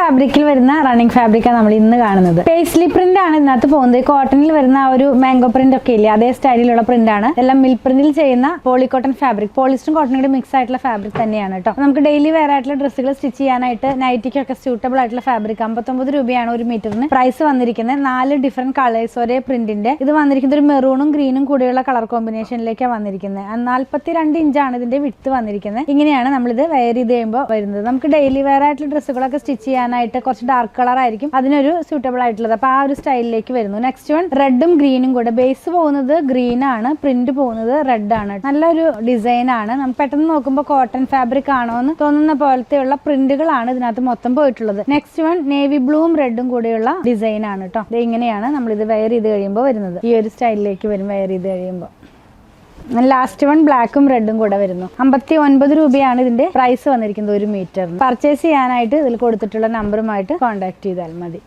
ഫാബ്രിക്കിൽ വരുന്ന റണ്ണിങ് ഫാബ്രിക്കാണ് നമ്മൾ ഇന്ന് കാണുന്നത്. പേസ്ലി പ്രിന്റ് ആണ് ഇതിനകത്ത് പോകുന്നത്. കോട്ടണിൽ വരുന്ന ഒരു മാംഗോ പ്രിന്റ് ഒക്കെ ഇല്ലേ, അതേ സ്റ്റൈലിലുള്ള പ്രിന്റ് ആണ്. എല്ലാം മിൽ പ്രിന്റിൽ ചെയ്യുന്ന പോളിക്കോട്ടൺ ഫാബ്രിക്, പോളിസ്റ്ററും കോട്ടണും കൂടി മിക്സ് ആയിട്ടുള്ള ഫാബ്രിക് തന്നെയാണ് കേട്ടോ. നമുക്ക് ഡെയിലി വെയർ ആയിട്ടുള്ള ഡ്രസ്സുകൾ സ്റ്റിച്ച് ചെയ്യാനായിട്ട് നൈറ്റിക്കൊക്കെ സ്യൂട്ടബിൾ ആയിട്ടുള്ള ഫാബ്രിക്. 59 രൂപയാണ് ഒരു മീറ്ററിന് പ്രൈസ് വന്നിരിക്കുന്നത്. 4 ഡിഫറെന്റ് കളേഴ്സ് ഒരേ പ്രിന്റിന്റെ. ഇത് വന്നിരിക്കുന്നത് ഒരു മെറൂണും ഗ്രീനും കൂടിയുള്ള കളർ കോമ്പിനേഷനിലേക്കാണ് വന്നിരിക്കുന്നത്. 42 ഇഞ്ചാണ് ഇതിന്റെ വിഡ്ത്ത് വന്നിരിക്കുന്നത്. ഇങ്ങനെയാണ് നമ്മളിത് വെയർ ചെയ്ത് കഴിയുമ്പോൾ വരുന്നത്. നമുക്ക് ഡെയിലി വെയർ ആയിട്ടുള്ള ഡ്രസ്സുകളൊക്കെ സ്റ്റിച്ച് ചെയ്യാനായിട്ട് കുറച്ച് ഡാർക്ക് കളർ ആയിരിക്കും അതിനൊരു സ്യൂട്ടബിൾ ആയിട്ടുള്ളത്. അപ്പൊ ആ ഒരു സ്റ്റൈലിലേക്ക് വരുന്നു. നെക്സ്റ്റ് വൺ റെഡും ഗ്രീനും കൂടെ. ബേസ് പോകുന്നത് ഗ്രീൻ ആണ്, പ്രിന്റ് പോകുന്നത് റെഡ് ആണ്. നല്ലൊരു ഡിസൈൻ ആണ്. നമുക്ക് പെട്ടെന്ന് നോക്കുമ്പോൾ കോട്ടൺ ഫാബ്രിക് ആണോ എന്ന് തോന്നുന്ന പോലത്തെയുള്ള പ്രിന്റുകളാണ് ഇതിനകത്ത് മൊത്തം പോയിട്ടുള്ളത്. നെക്സ്റ്റ് വൺ നേവി ബ്ലൂവും റെഡും കൂടെയുള്ള ഡിസൈൻ ആണ് കേട്ടോ. ഇത് ഇങ്ങനെയാണ് നമ്മൾ ഇത് വെയർ ചെയ്ത് കഴിയുമ്പോൾ വരുന്നത്. ഈ ഒരു സ്റ്റൈലിലേക്ക് വരും വെയർ ചെയ്ത് കഴിയുമ്പോൾ. ലാസ്റ്റ് വൺ ബ്ലാക്കും റെഡും കൂടെ വരുന്നു. 59 രൂപയാണ് ഇതിന്റെ പ്രൈസ് വന്നിരിക്കുന്നത് ഒരു മീറ്ററിന്. പർച്ചേസ് ചെയ്യാനായിട്ട് ഇതിൽ കൊടുത്തിട്ടുള്ള നമ്പറുമായിട്ട് കോൺടാക്ട് ചെയ്താൽ മതി.